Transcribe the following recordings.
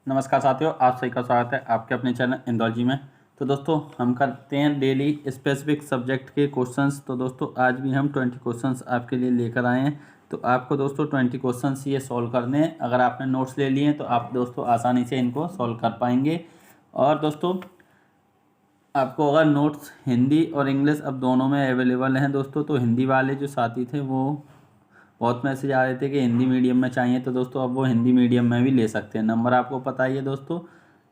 नमस्कार साथियों, आप सभी का स्वागत है आपके अपने चैनल इंदौलजी में। तो दोस्तों हम करते हैं डेली स्पेसिफिक सब्जेक्ट के क्वेश्चंस। तो दोस्तों आज भी हम 20 क्वेश्चंस आपके लिए लेकर आए हैं। तो आपको दोस्तों 20 क्वेश्चंस ये सॉल्व करने हैं। अगर आपने नोट्स ले लिए हैं तो आप दोस्तों आसानी से इनको सॉल्व कर पाएंगे। और दोस्तों आपको अगर नोट्स हिंदी और इंग्लिश अब दोनों में अवेलेबल हैं दोस्तों, तो हिंदी वाले जो साथी थे वो बहुत मैसेज आ रहे थे कि हिंदी मीडियम में चाहिए, तो दोस्तों अब वो हिंदी मीडियम में भी ले सकते हैं। नंबर आपको पता ही है दोस्तों,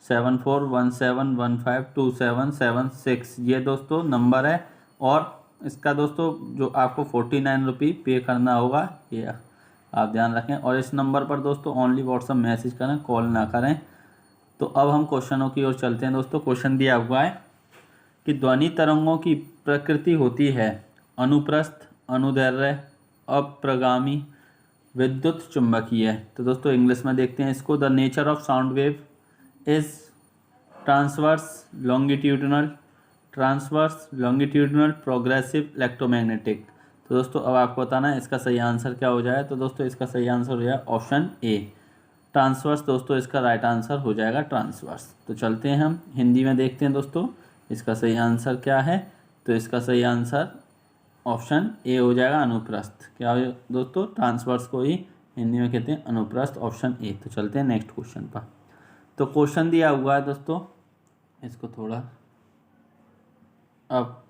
7417152776 ये दोस्तों नंबर है। और इसका दोस्तों जो आपको 49 रुपये पे करना होगा, ये आप ध्यान रखें। और इस नंबर पर दोस्तों ओनली व्हाट्सअप मैसेज करें, कॉल ना करें। तो अब हम क्वेश्चनों की ओर चलते हैं दोस्तों। क्वेश्चन दिया हुआ है कि ध्वनि तरंगों की प्रकृति होती है अनुप्रस्थ, अनुदैर्घ्य, अप्रगामी, विद्युत चुंबकीय। तो दोस्तों इंग्लिश में देखते हैं इसको। The nature of sound wave is transverse longitudinal progressive electromagnetic. तो दोस्तों अब आपको बताना है इसका सही आंसर क्या हो जाएगा। तो दोस्तों इसका सही आंसर हो जाएगा ऑप्शन ए, ट्रांसवर्स। दोस्तों इसका राइट आंसर हो जाएगा ट्रांसवर्स। तो चलते हैं हम हिंदी में देखते हैं दोस्तों इसका सही आंसर क्या है। तो इसका सही आंसर ऑप्शन ए हो जाएगा अनुप्रस्थ। क्या हो दोस्तों, ट्रांसवर्स को ही हिंदी में कहते हैं अनुप्रस्थ, ऑप्शन ए। तो चलते हैं नेक्स्ट क्वेश्चन पर। तो क्वेश्चन दिया हुआ है दोस्तों, इसको थोड़ा अब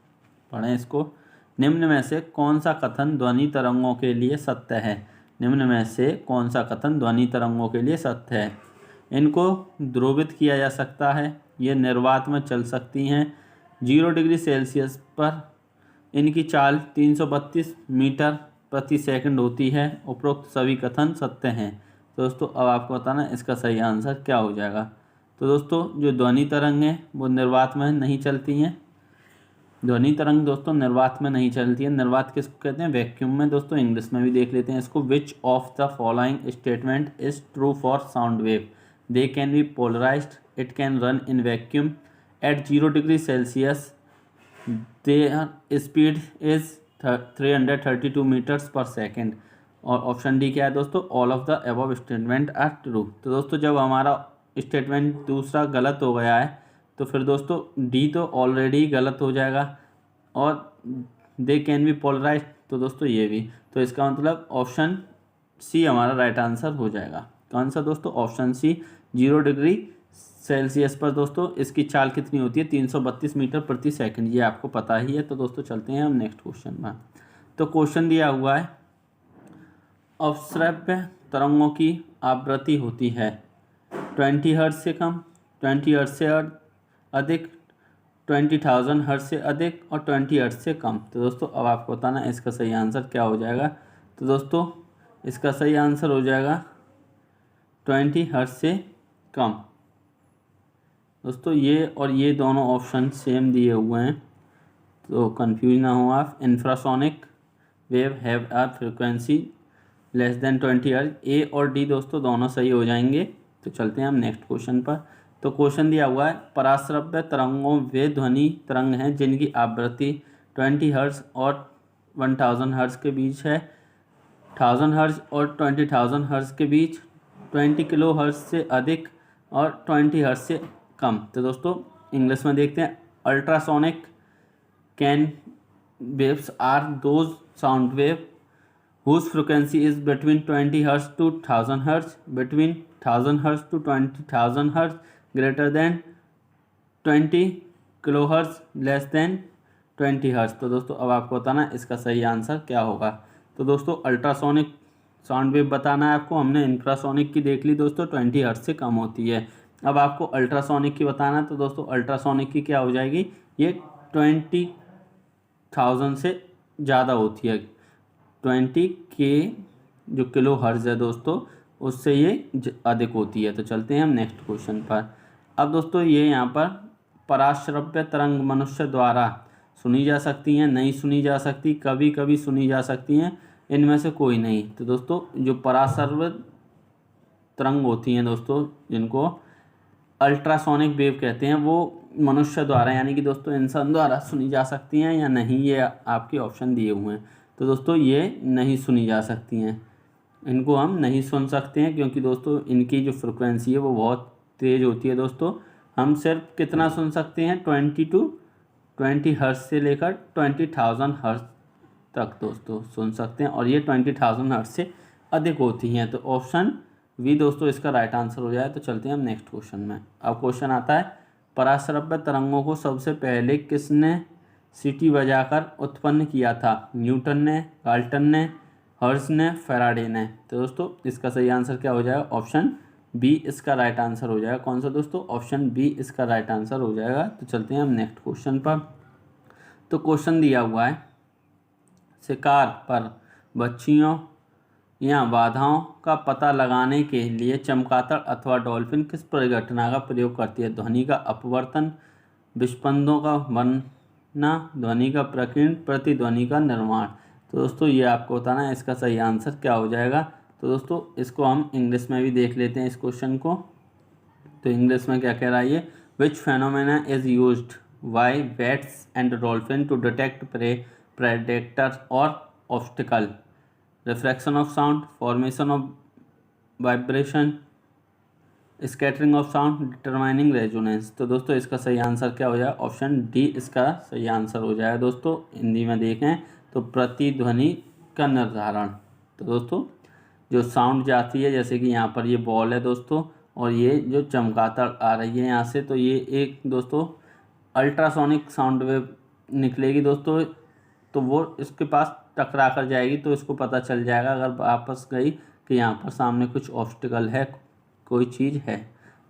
पढ़ें इसको। निम्न में से कौन सा कथन ध्वनि तरंगों के लिए सत्य है। निम्न में से कौन सा कथन ध्वनि तरंगों के लिए सत्य है। इनको ध्रुवित किया जा सकता है, ये निर्वात में चल सकती हैं, 0 डिग्री सेल्सियस पर इनकी चाल 332 मीटर प्रति सेकंड होती है। उपरोक्त सभी कथन सत्य हैं। तो दोस्तों अब आपको बताना है इसका सही आंसर क्या हो जाएगा। तो दोस्तों जो ध्वनि तरंग है वो निर्वात में नहीं चलती हैं। ध्वनि तरंग दोस्तों निर्वात में नहीं चलती है। निर्वात किसको कहते हैं, वैक्यूम में। दोस्तों इंग्लिश में भी देख लेते हैं इसको। Which of the following statement is true for sound wave. They can be polarised, it can run in vacuum at 0 degree Celsius, their speed is 332 metres per second. और ऑप्शन डी क्या है दोस्तों, all of the above statement are true. तो दोस्तों जब हमारा statement दूसरा गलत हो गया है तो फिर दोस्तों डी तो ऑलरेडी गलत हो जाएगा। और दे कैन बी पोलराइज्ड, तो दोस्तों ये भी। तो इसका मतलब ऑप्शन सी हमारा राइट आंसर हो जाएगा। कौन सा दोस्तों, ऑप्शन सी। 0 डिग्री सेल्सियस पर दोस्तों इसकी चाल कितनी होती है, 332 मीटर प्रति सेकंड। ये आपको पता ही है। तो दोस्तों चलते हैं हम नेक्स्ट क्वेश्चन में। तो क्वेश्चन दिया हुआ है अवश्रव्य तरंगों की आवृत्ति होती है 20 हर्ट्ज से कम, 20 हर्ट्ज से अधिक, 20,000 हर्ट्ज से अधिक और 20 हर्ट्ज से कम। तो दोस्तों अब आपको बताना है इसका सही आंसर क्या हो जाएगा। तो दोस्तों इसका सही आंसर हो जाएगा 20 हर्ट्ज से कम। दोस्तों ये और ये दोनों ऑप्शन सेम दिए हुए हैं, तो कंफ्यूज ना हो आप। Infrasonic wave have a frequency less than 20 hertz, A और डी दोस्तों दोनों सही हो जाएंगे। तो चलते हैं हम नेक्स्ट क्वेश्चन पर। तो क्वेश्चन दिया हुआ है पराश्रव्य तरंगों वे ध्वनि तरंग हैं जिनकी आवृत्ति 20 हर्ट्ज और 1000 हर्ट्ज के बीच है, 1000 हर्ट्ज और 20,000 हर्ट्ज के बीच, 20 किलो हर्ट्ज से अधिक और 20 हर्ट्ज से कम। तो दोस्तों इंग्लिश में देखते हैं। Ultrasonic can waves are those sound wave whose frequency is between 20 hertz to 1000 hertz, between 1000 hertz to 20,000 hertz, greater than 20 kilohertz, less than 20 hertz। तो दोस्तों अब आपको बताना है इसका सही आंसर क्या होगा। तो दोस्तों अल्ट्रासोनिक साउंड वेव बताना है आपको। हमने इंफ्रासोनिक की देख ली दोस्तों, 20 हर्ट्ज से कम होती है। अब आपको अल्ट्रासोनिक की बताना है। तो दोस्तों अल्ट्रासोनिक की क्या हो जाएगी, ये 20,000 से ज़्यादा होती है। 20 के जो किलो हर्ट्ज है दोस्तों उससे ये अधिक होती है। तो चलते हैं हम नेक्स्ट क्वेश्चन पर। अब दोस्तों ये यहाँ पर पराश्रव्य तरंग मनुष्य द्वारा सुनी जा सकती हैं, नहीं सुनी जा सकती, कभी कभी सुनी जा सकती हैं, इनमें से कोई नहीं। तो दोस्तों जो पराश्रव्य तरंग होती हैं दोस्तों जिनको अल्ट्रासोनिक वेव कहते हैं, वो मनुष्य द्वारा यानी कि दोस्तों इंसान द्वारा सुनी जा सकती हैं या नहीं, ये आपके ऑप्शन दिए हुए हैं। तो दोस्तों ये नहीं सुनी जा सकती हैं, इनको हम नहीं सुन सकते हैं क्योंकि दोस्तों इनकी जो फ्रिक्वेंसी है वो बहुत तेज़ होती है दोस्तों। हम सिर्फ कितना सुन सकते हैं, 20 हर्ट्ज से लेकर 20,000 हर्ट्ज तक दोस्तों सुन सकते हैं, और ये 20,000 हर्ट्ज से अधिक होती हैं। तो ऑप्शन बी दोस्तों इसका राइट आंसर हो जाए। तो चलते हैं हम नेक्स्ट क्वेश्चन में। अब क्वेश्चन आता है, पराश्रव्य तरंगों को सबसे पहले किसने सीटी बजाकर उत्पन्न किया था? न्यूटन ने, गाल्टन ने, हर्ट्ज ने, फैराडे ने। तो दोस्तों इसका सही आंसर क्या हो जाएगा? ऑप्शन बी इसका राइट आंसर हो जाएगा। कौन सा दोस्तों? ऑप्शन बी इसका राइट आंसर हो जाएगा। तो चलते हैं हम नेक्स्ट क्वेश्चन पर। तो क्वेश्चन दिया हुआ है, शिकार पर बच्चियों या बाधाओं का पता लगाने के लिए चमगादड़ अथवा डॉल्फिन किस परिघटना का प्रयोग करती है? ध्वनि का अपवर्तन, विस्पंदों का बनना, ध्वनि का प्रकीर्णन, प्रतिध्वनि का निर्माण। तो दोस्तों ये आपको बताना है इसका सही आंसर क्या हो जाएगा। तो दोस्तों इसको हम इंग्लिश में भी देख लेते हैं इस क्वेश्चन को। तो इंग्लिश में क्या कह रहा है ये, which phenomena is used by bats and dolphin to detect predators और obstacle? Refraction of sound, formation of vibration, scattering of sound, determining resonance. तो दोस्तों इसका सही आंसर क्या हो जाएगा? ऑप्शन डी इसका सही आंसर हो जाएगा। दोस्तों हिंदी में देखें तो प्रतिध्वनि का निर्धारण। तो दोस्तों जो साउंड जाती है, जैसे कि यहाँ पर ये बॉल है दोस्तों, और ये जो चमगादड़ आ रही है यहाँ से, तो ये एक दोस्तों अल्ट्रासोनिक साउंड वेव निकलेगी दोस्तों। तो वो इसके पास टकरा कर जाएगी, तो इसको पता चल जाएगा अगर वापस गई कि यहाँ पर सामने कुछ ऑब्स्टिकल है, कोई चीज़ है।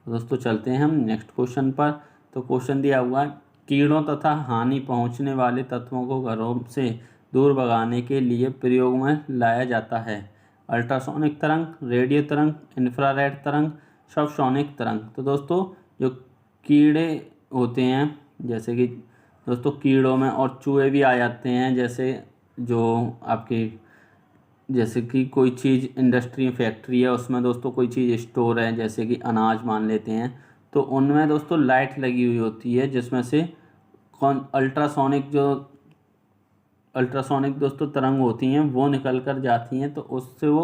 तो दोस्तों चलते हैं हम नेक्स्ट क्वेश्चन पर। तो क्वेश्चन दिया हुआ है, कीड़ों तथा हानि पहुँचने वाले तत्वों को घरों से दूर भगाने के लिए प्रयोग में लाया जाता है? अल्ट्रासोनिक तरंग, रेडियो तरंग, इंफ्रारेड तरंग, सबसोनिक तरंग। तो दोस्तों जो कीड़े होते हैं, जैसे कि दोस्तों कीड़ों में और चूहे भी आ जाते हैं, जैसे जो आपकी जैसे कि कोई चीज़ इंडस्ट्री फैक्ट्री है, उसमें दोस्तों कोई चीज़ स्टोर है, जैसे कि अनाज मान लेते हैं, तो उनमें दोस्तों लाइट लगी हुई होती है, जिसमें से अल्ट्रासोनिक दोस्तों तरंग होती हैं, वो निकल कर जाती हैं, तो उससे वो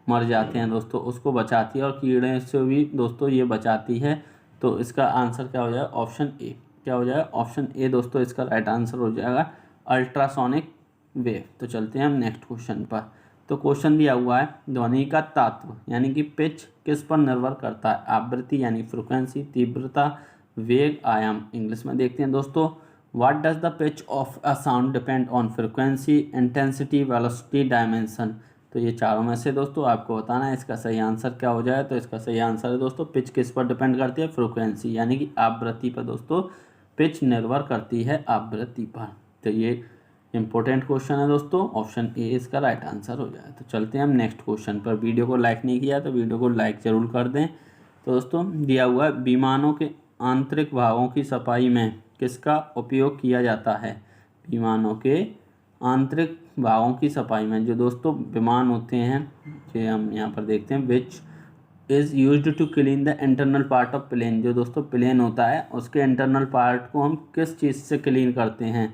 मर जाते हैं दोस्तों, उसको बचाती है, और कीड़े से भी दोस्तों ये बचाती है। तो इसका आंसर क्या हो जाएगा? Option A. क्या हो जाएगा? ऑप्शन ए दोस्तों इसका राइट आंसर हो जाएगा, अल्ट्रासोनिक वेव। तो चलते हैं हम नेक्स्ट क्वेश्चन पर। तो क्वेश्चन दिया हुआ है, ध्वनि का तात्व यानी कि पिच किस पर निर्भर करता है? आवृत्ति यानी फ्रिक्वेंसी, तीव्रता, वेग, आयाम। इंग्लिश में देखते हैं दोस्तों, what does the pitch of a sound depend on? Frequency, intensity, velocity, dimension. तो ये चारों में से दोस्तों आपको बताना है इसका सही आंसर क्या हो जाए। तो इसका सही आंसर है दोस्तों, पिच किस पर डिपेंड करती है? फ्रिक्वेंसी यानी कि आवृत्ति पर दोस्तों पिच निर्भर करती है आवृत्ति पर। तो ये इंपॉर्टेंट क्वेश्चन है दोस्तों, ऑप्शन ए इसका राइट आंसर हो जाए। तो चलते हैं हम नेक्स्ट क्वेश्चन पर। वीडियो को लाइक नहीं किया तो वीडियो को लाइक जरूर कर दें। तो दोस्तों दिया हुआ है, विमानों के आंतरिक भागों की सफाई में किसका उपयोग किया जाता है? विमानों के आंतरिक भागों की सफाई में जो दोस्तों विमान होते हैं, जो हम यहाँ पर देखते हैं, which is used to clean the internal part of plane. जो दोस्तों प्लेन होता है उसके इंटरनल पार्ट को हम किस चीज़ से क्लीन करते हैं?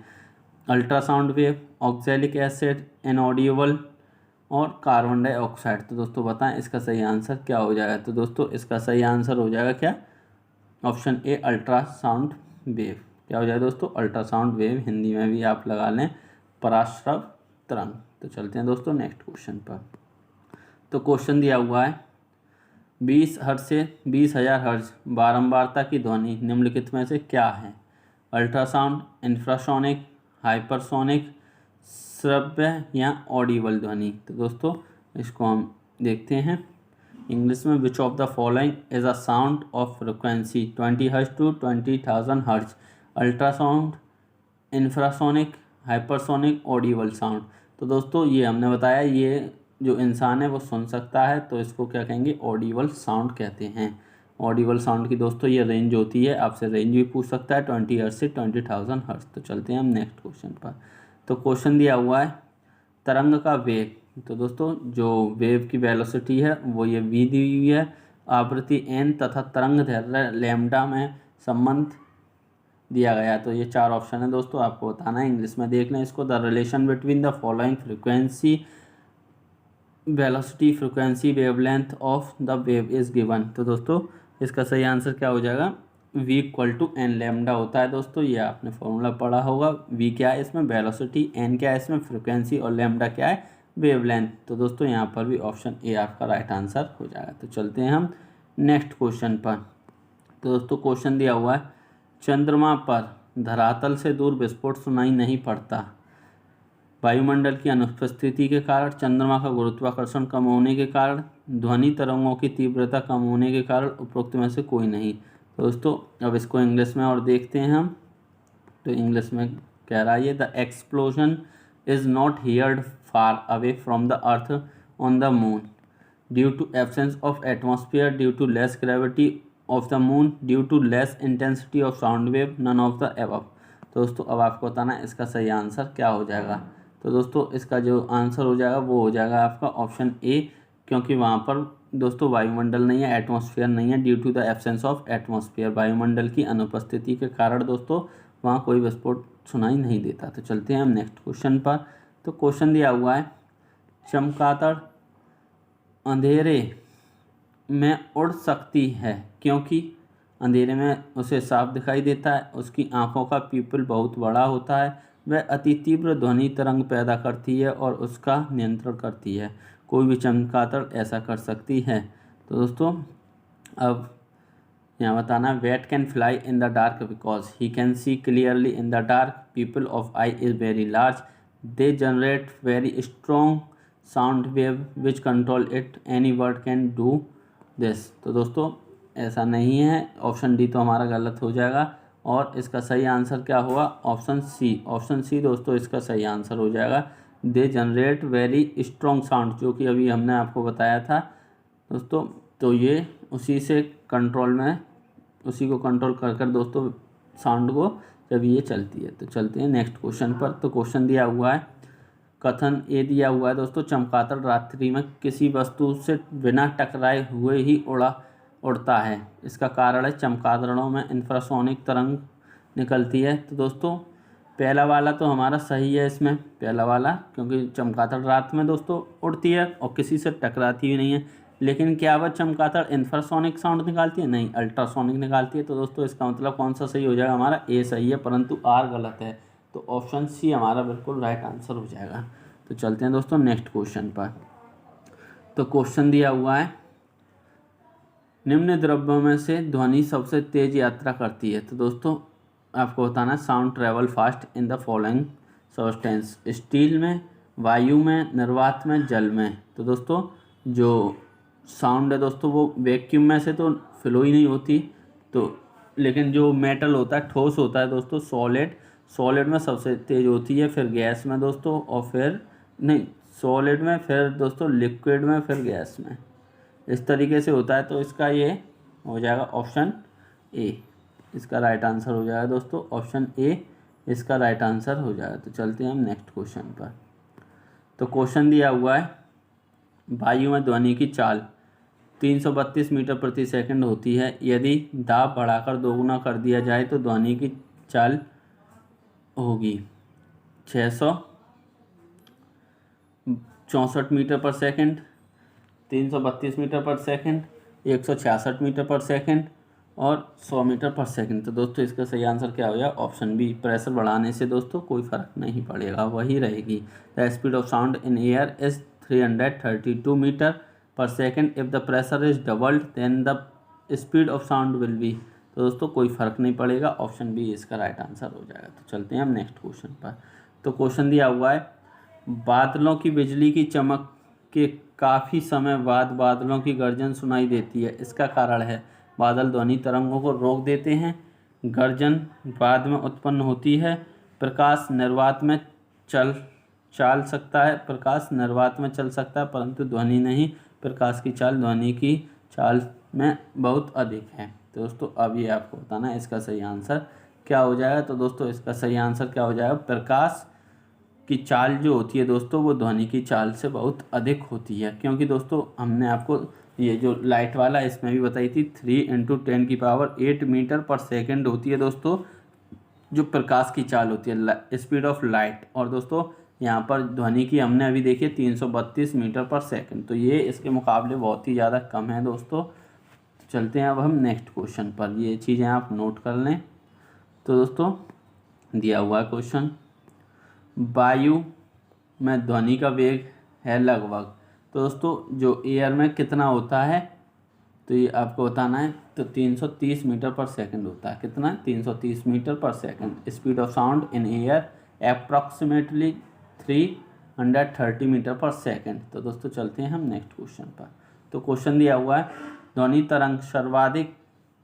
Ultrasound wave, oxalic acid, inaudible, और कार्बन डाइऑक्साइड। तो दोस्तों बताएं इसका सही आंसर क्या हो जाएगा। तो दोस्तों इसका सही आंसर हो जाएगा क्या? Option A, ultrasound wave. क्या हो जाएगा दोस्तों? Ultrasound wave. हिंदी में भी आप लगा लें, पराश्रव तरंग। तो चलते हैं दोस्तों नेक्स्ट क्वेश्चन पर। तो क्वेश्चन दिया हुआ है, 20 हर्ट्ज से 20,000 हर्ट्ज बारंबारता की ध्वनि निम्नलिखित में से क्या है? अल्ट्रासाउंड, इंफ्रासोनिक, हाइपरसोनिक, श्रव्य या ऑडिबल ध्वनि। तो दोस्तों इसको हम देखते हैं इंग्लिश में, which of the following is a sound of frequency 20 hertz to 20,000 hertz? Ultrasound, infrasonic, hypersonic, audible sound. तो दोस्तों ये हमने बताया, ये जो इंसान है वो सुन सकता है, तो इसको क्या कहेंगे? ऑडिबल साउंड कहते हैं। ऑडिबल साउंड की दोस्तों ये रेंज होती है, आपसे रेंज भी पूछ सकता है, 20 हर्ट्ज से 20,000 हर्ट्ज। तो चलते हैं हम नेक्स्ट क्वेश्चन पर। तो क्वेश्चन दिया हुआ है, तरंग का वेग। तो दोस्तों जो वेव की वेलोसिटी है वो ये v दी हुई है, आवृत्ति n तथा तरंग दैर्ध्य लैम्डा में संबंध दिया गया है। तो ये चार ऑप्शन है दोस्तों, आपको बताना है। इंग्लिश में देख लें इसको, the relation between the following frequency, velocity, frequency, wavelength of the wave is given. तो दोस्तों इसका सही आंसर क्या हो जाएगा, v equal to n lambda होता है दोस्तों, ये आपने फॉर्मूला पढ़ा होगा। v क्या है इसमें, वेलोसिटी, n क्या है इसमें फ्रिक्वेंसी, और लैम्डा क्या है, वेवलेंथ। तो दोस्तों यहाँ पर भी ऑप्शन ए आपका राइट आंसर हो जाएगा। तो चलते हैं हम नेक्स्ट क्वेश्चन पर। तो दोस्तों क्वेश्चन दिया हुआ है, चंद्रमा पर धरातल से दूर विस्फोट सुनाई नहीं पड़ता। वायुमंडल की अनुपस्थिति के कारण, चंद्रमा का गुरुत्वाकर्षण कम होने के कारण, ध्वनि तरंगों की तीव्रता कम होने के कारण, उपरोक्त में से कोई नहीं। तो दोस्तों अब इसको इंग्लिश में और देखते हैं हम। तो इंग्लिश में कह रहा है ये, the explosion is not heard far away from the earth on the moon due to absence of atmosphere, due to less gravity of the moon, due to less intensity of sound wave, none of the above. तो दोस्तों अब आपको बताना है इसका सही answer क्या हो जाएगा। तो दोस्तों इसका जो आंसर हो जाएगा वो हो जाएगा आपका ऑप्शन ए, क्योंकि वहाँ पर दोस्तों वायुमंडल नहीं है, एटमॉस्फेयर नहीं है, due to the absence of atmosphere, वायुमंडल की अनुपस्थिति के कारण दोस्तों वहाँ कोई विस्फोट सुनाई नहीं देता। तो चलते हैं हम नेक्स्ट क्वेश्चन पर। तो क्वेश्चन दिया हुआ है, चमगादड़ अंधेरे में उड़ सकती है क्योंकि अंधेरे में उसे साफ दिखाई देता है, उसकी आंखों का पीपल बहुत बड़ा होता है, वह अति तीव्र ध्वनि तरंग पैदा करती है और उसका नियंत्रण करती है। कोई भी चमगादड़ ऐसा कर सकती है। तो दोस्तों अब यहाँ बताना, bat can fly in the dark because he can see clearly in the dark, pupil of eye is very large, they generate very strong sound wave which control it, any bird can do this. तो दोस्तों ऐसा नहीं है, option D तो हमारा गलत हो जाएगा और इसका सही आंसर क्या होगा, ऑप्शन सी। ऑप्शन सी दोस्तों इसका सही आंसर हो जाएगा, दे जनरेट वेरी स्ट्रॉन्ग साउंड, जो कि अभी हमने आपको बताया था दोस्तों। तो ये उसी से कंट्रोल में, उसी को कंट्रोल कर कर दोस्तों साउंड को जब ये चलती है। तो चलते हैं नेक्स्ट क्वेश्चन पर। तो क्वेश्चन दिया हुआ है, कथन ए दिया हुआ है दोस्तों, चमगादड़ रात्रि में किसी वस्तु से बिना टकराए हुए ही उड़ता है। इसका कारण है चमगादड़ों में इंफ्रासोनिक तरंग निकलती है। तो दोस्तों पहला वाला तो हमारा सही है इसमें, पहला वाला, क्योंकि चमगादड़ रात में दोस्तों उड़ती है और किसी से टकराती भी नहीं है। लेकिन क्या वह चमगादड़ इंफ्रासोनिक साउंड निकालती है, नहीं, अल्ट्रासोनिक निकालती है। तो दोस्तों इसका मतलब कौन सा सही हो जाएगा, हमारा ए सही है, परंतु आर गलत है। तो ऑप्शन सी हमारा बिल्कुल राइट आंसर हो जाएगा। तो चलते हैं दोस्तों नेक्स्ट क्वेश्चन पर। तो क्वेश्चन दिया हुआ है, निम्न द्रव्यों में से ध्वनि सबसे तेज यात्रा करती है। तो दोस्तों आपको बताना, sound travel fast in the following substance, steel में, वायु में, निर्वात में, जल में। तो दोस्तों जो साउंड है दोस्तों वो वैक्यूम में से तो फ्लो ही नहीं होती, तो लेकिन जो मेटल होता है, ठोस होता है दोस्तों, सॉलिड में सबसे तेज होती है, फिर गैस में दोस्तों, और फिर नहीं, सॉलिड में, फिर दोस्तों लिक्विड में, फिर गैस में, इस तरीके से होता है। तो इसका ये हो जाएगा ऑप्शन ए, इसका राइट आंसर हो जाएगा दोस्तों, ऑप्शन ए इसका राइट आंसर हो जाएगा। तो चलते हैं हम नेक्स्ट क्वेश्चन पर। तो क्वेश्चन दिया हुआ है, वायु में ध्वनि की चाल 332 मीटर प्रति सेकंड होती है, यदि दाब बढ़ाकर दोगुना कर दिया जाए तो ध्वनि की चाल होगी 664 metre per second, 332 metre per second, 166 metre per second और 100 मीटर पर सेकंड। तो दोस्तों इसका सही आंसर क्या हो जाएगा, ऑप्शन बी। प्रेशर बढ़ाने से दोस्तों कोई फ़र्क नहीं पड़ेगा, वही रहेगी। The speed of sound in air is 332 metre per second, if the pressure is doubled then the speed of sound will be. तो दोस्तों कोई फ़र्क नहीं पड़ेगा, ऑप्शन बी इसका राइट आंसर हो जाएगा। तो चलते हैं हम नेक्स्ट क्वेश्चन पर। तो क्वेश्चन दिया हुआ है, बादलों की बिजली की चमक के काफ़ी समय बाद बादलों की गर्जन सुनाई देती है, इसका कारण है बादल ध्वनि तरंगों को रोक देते हैं, गर्जन बाद में उत्पन्न होती है, प्रकाश निर्वात में चल सकता है, प्रकाश निर्वात में चल सकता है परंतु ध्वनि नहीं, प्रकाश की चाल ध्वनि की चाल में बहुत अधिक है। तो दोस्तों अब ये आपको बताना है इसका सही आंसर क्या हो जाएगा। तो दोस्तों इसका सही आंसर क्या हो जाएगा, प्रकाश की चाल जो होती है दोस्तों वो ध्वनि की चाल से बहुत अधिक होती है, क्योंकि दोस्तों हमने आपको ये जो लाइट वाला इसमें भी बताई थी, 3 × 10⁸ मीटर पर सेकंड होती है दोस्तों जो प्रकाश की चाल होती है, स्पीड ऑफ लाइट। और दोस्तों यहाँ पर ध्वनि की हमने अभी देखी 332 मीटर पर सेकंड, तो ये इसके मुकाबले बहुत ही ज़्यादा कम है दोस्तों। चलते हैं अब हम नेक्स्ट क्वेश्चन पर, ये चीज़ें आप नोट कर लें। तो दोस्तों दिया हुआ क्वेश्चन, वायु में ध्वनि का वेग है लगभग, तो दोस्तों जो एयर में कितना होता है तो ये आपको बताना है। तो 330 मीटर पर सेकंड होता है। कितना? 330 metre per second. Speed of sound in air approximately 330 metre per second. तो दोस्तों चलते हैं हम नेक्स्ट क्वेश्चन पर। तो क्वेश्चन दिया हुआ है, ध्वनि तरंग सर्वाधिक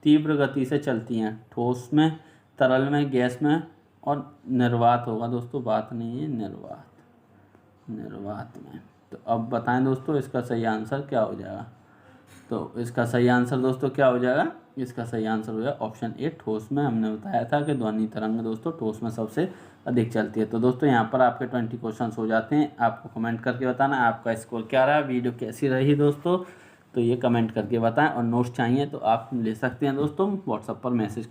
तीव्र गति से चलती हैं ठोस में, तरल में, गैस में और निर्वात होगा दोस्तों, बात नहीं है, निर्वात में। तो अब बताएं दोस्तों इसका सही आंसर क्या हो जाएगा। तो इसका सही आंसर दोस्तों क्या हो जाएगा? इसका सही आंसर हो जाएगा ऑप्शन ए, ठोस में। हमने बताया था कि ध्वनि तरंग दोस्तों ठोस में सबसे अधिक चलती है। तो दोस्तों यहाँ पर आपके 20 क्वेश्चन हो जाते हैं। आपको कमेंट करके बताना आपका स्कोर क्या रहा, वीडियो कैसी रही दोस्तों, तो ये कमेंट करके बताएं। और नोट्स चाहिए तो आप ले सकते हैं दोस्तों, व्हाट्सएप पर मैसेज